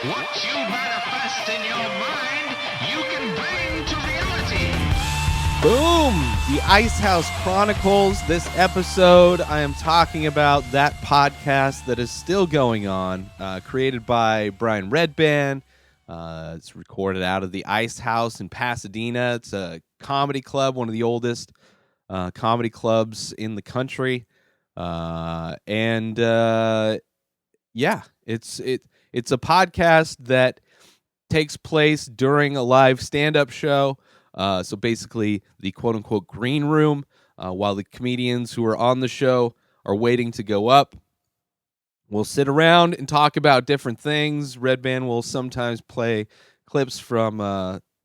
What you manifest in your mind, you can bring to reality. Boom! The Ice House Chronicles. This episode, I am talking about that podcast that is still going on, created by Brian Redban. It's recorded out of the Ice House in Pasadena. It's a comedy club, one of the oldest comedy clubs in the country. Yeah, it's a podcast that takes place during a live stand-up show. So basically, the quote-unquote green room, while the comedians who are on the show are waiting to go up. We'll sit around and talk about different things. Red Band will sometimes play clips from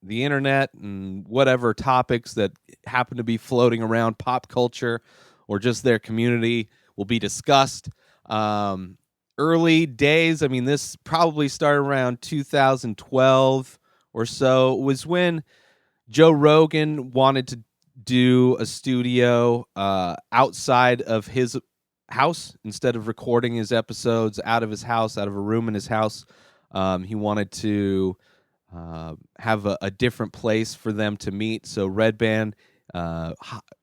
the internet and whatever topics that happen to be floating around pop culture or just their community will be discussed. Early days, I mean, this probably started around 2012 or so, was when Joe Rogan wanted to do a studio outside of his house instead of recording his episodes out of his house, out of a room in his house. He wanted to have a different place for them to meet. So Red Band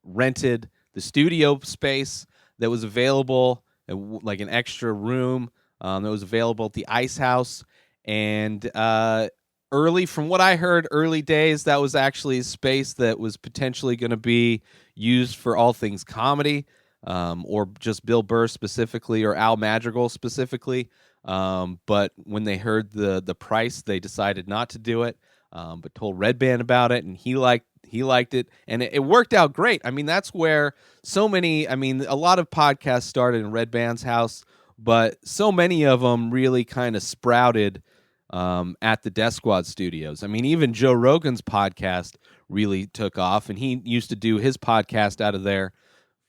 rented the studio space that was available, like an extra room that was available at the Ice House. And from what I heard, early days, that was actually a space that was potentially going to be used for all things comedy, or just Bill Burr specifically, or Al Madrigal specifically. But when they heard the price, they decided not to do it. But told Red Band about it, and he liked it, and it worked out great. I mean, that's where a lot of podcasts started in Red Band's house, but so many of them really kind of sprouted at the Death Squad studios. I mean, even Joe Rogan's podcast really took off, and he used to do his podcast out of there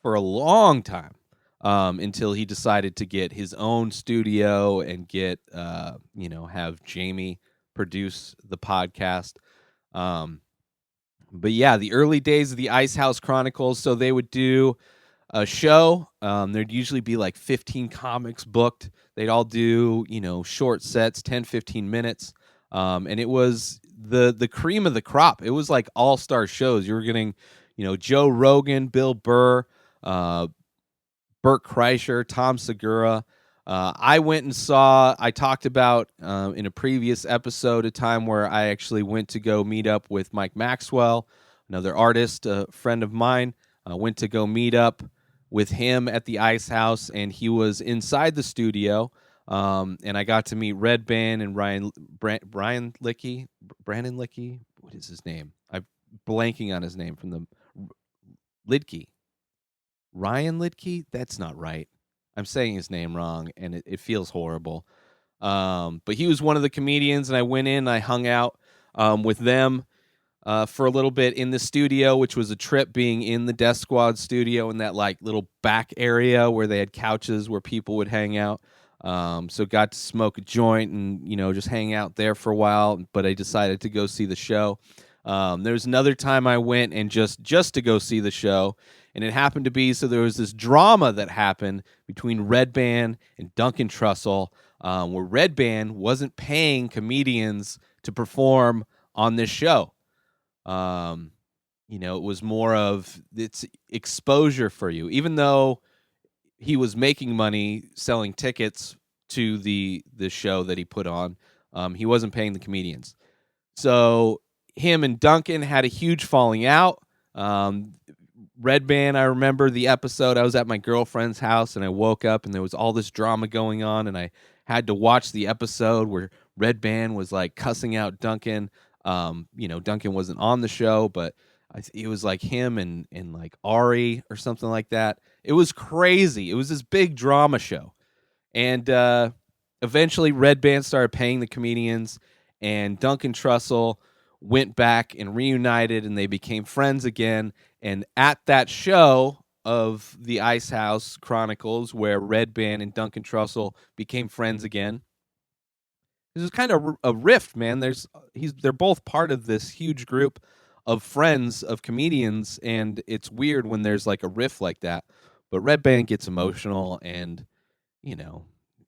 for a long time, until he decided to get his own studio and have Jamie produce the podcast. But yeah, the early days of the Ice House Chronicles. So they would do a show. There'd usually be like 15 comics booked. They'd all do, short sets, 10, 15 minutes. And it was the cream of the crop. It was like all-star shows. You were getting, Joe Rogan, Bill Burr, Burt Kreischer, Tom Segura. I talked about in a previous episode a time where I actually went to go meet up with Mike Maxwell, another artist, a friend of mine. Went to go meet up with him at the Ice House, and he was inside the studio. And I got to meet Red Band and Brandon Lickey. What is his name? I'm blanking on his name from the Lidkey. Ryan Lidkey? That's not right. I'm saying his name wrong, and it feels horrible. But he was one of the comedians, and I went in, and I hung out with them for a little bit in the studio, which was a trip being in the Death Squad studio in that like little back area where they had couches where people would hang out. So got to smoke a joint and just hang out there for a while. But I decided to go see the show. There was another time I went and just to go see the show, and it happened to be so there was this drama that happened between Red Band and Duncan Trussell, where Red Band wasn't paying comedians to perform on this show. It was more of it's exposure for you, even though he was making money selling tickets to the show that he put on. He wasn't paying the comedians. So him and Duncan had a huge falling out. Red Band, I remember the episode. I was at my girlfriend's house, and I woke up, and there was all this drama going on, and I had to watch the episode where Red Band was like cussing out Duncan. Duncan wasn't on the show, but it was like him and like Ari or something like that. It was crazy. It was this big drama show. And eventually Red Band started paying the comedians, and Duncan Trussell went back and reunited, and they became friends again. And at that show of the Ice House Chronicles, where Red Band and Duncan Trussell became friends again, this is kind of a rift, man. They're both part of this huge group of friends of comedians, and it's weird when there's like a rift like that. But Red Band gets emotional, and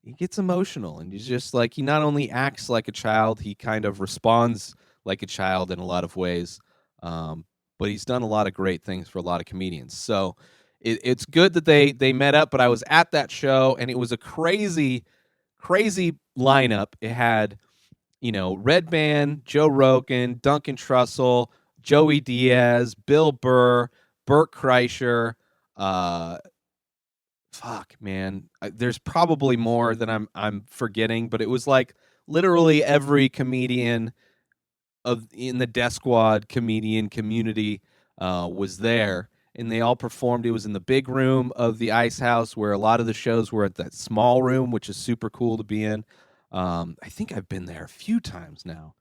he gets emotional, and he's just like, he not only acts like a child, he kind of responds like a child in a lot of ways. Um, but he's done a lot of great things for a lot of comedians. So it's good that they met up. But I was at that show, and it was a crazy lineup. It had, Red Band, Joe Rogan, Duncan Trussell, Joey Diaz, Bill Burr, Burt Kreischer. Uh, fuck, man, there's probably more that I'm forgetting, but it was like literally every comedian in the Death Squad comedian community was there, and they all performed. It was in the big room of the Ice House, where a lot of the shows were at that small room, which is super cool to be in. I think I've been there a few times now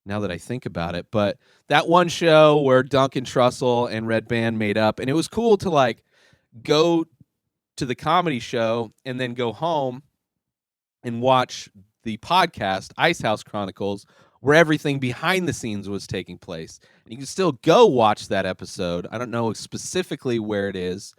that I think about it. But that one show where Duncan Trussell and Red Band made up, and it was cool to like go to the comedy show and then go home and watch the podcast Ice House Chronicles, where everything behind the scenes was taking place. And you can still go watch that episode. I don't know specifically where it is,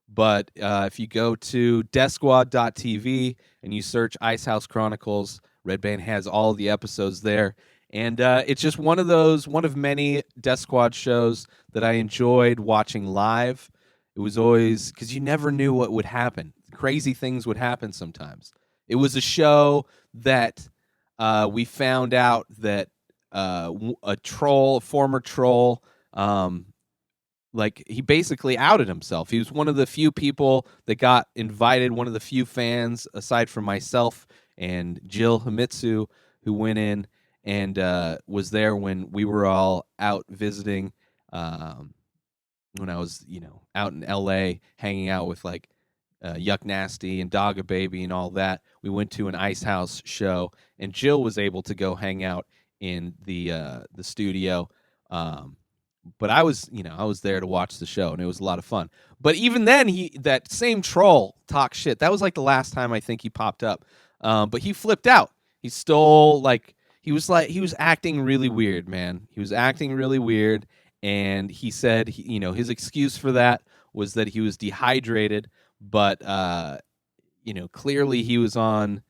but if you go to deathsquad.tv and you search Ice House Chronicles, Red Band has all of the episodes there. And it's just one of many Death Squad shows that I enjoyed watching live. It was always, because you never knew what would happen. Crazy things would happen sometimes. It was a show that we found out that a former troll, like he basically outed himself. He was one of the few people that got invited, one of the few fans, aside from myself and Jill Himitsu, who went in and was there when we were all out visiting. When I was, out in L.A. hanging out with like Yuck Nasty and Dogga Baby and all that. We went to an Ice House show, and Jill was able to go hang out in the studio. But I was there to watch the show, and it was a lot of fun. But even then, that same troll talked shit. That was like the last time I think he popped up. But he flipped out. He stole he was acting really weird, man. He was acting really weird, and he said his excuse for that was that he was dehydrated. But clearly he was on.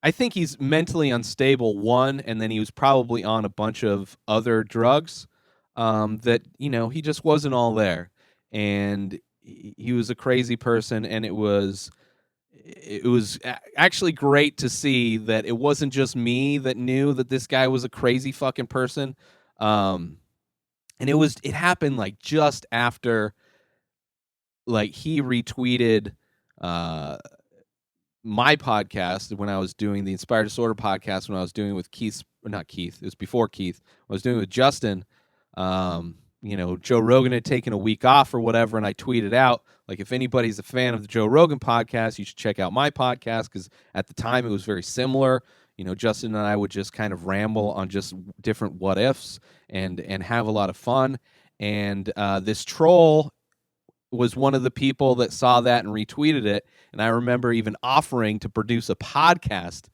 I think he's mentally unstable, one, and then he was probably on a bunch of other drugs that he just wasn't all there, and he was a crazy person. And it was actually great to see that it wasn't just me that knew that this guy was a crazy fucking person. And it happened like just after, like, he retweeted my podcast when I was doing the Inspired Disorder podcast, when I was doing it with not Keith, it was before Keith, I was doing it with Justin. Joe Rogan had taken a week off or whatever, and I tweeted out, like, if anybody's a fan of the Joe Rogan podcast, you should check out my podcast, because at the time it was very similar. Justin and I would just kind of ramble on just different what ifs and have a lot of fun. And this troll was one of the people that saw that and retweeted it. And I remember even offering to produce a podcast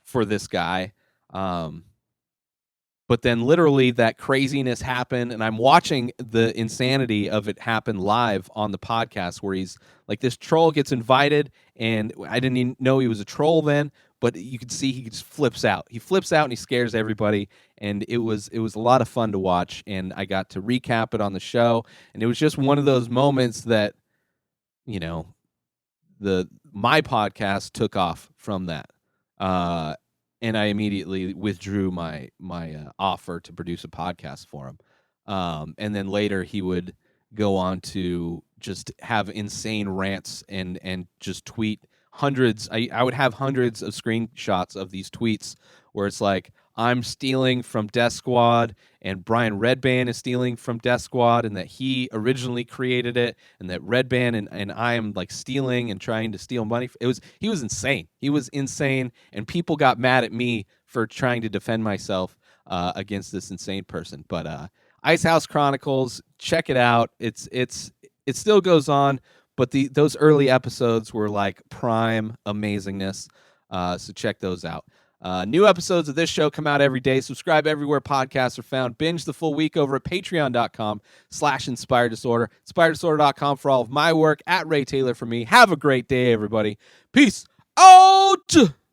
for this guy. But then literally that craziness happened, and I'm watching the insanity of it happen live on the podcast, where he's like, this troll gets invited, and I didn't even know he was a troll then, but you could see he just flips out. He flips out and he scares everybody, and it was a lot of fun to watch, and I got to recap it on the show, and it was just one of those moments that, my podcast took off from that. And I immediately withdrew my offer to produce a podcast for him. And then later he would go on to just have insane rants and just tweet hundreds. I would have hundreds of screenshots of these tweets where it's like, I'm stealing from Death Squad, and Brian Redband is stealing from Death Squad, and that he originally created it, and that Redband and I am like stealing and trying to steal money. He was insane. He was insane, and people got mad at me for trying to defend myself against this insane person. But Ice House Chronicles, check it out. It still goes on, but those early episodes were like prime amazingness. So check those out. New episodes of this show come out every day. Subscribe everywhere podcasts are found. Binge the full week over at patreon.com/inspired disorder. InspiredDisorder.com for all of my work. At Ray Taylor for me. Have a great day, everybody. Peace Out!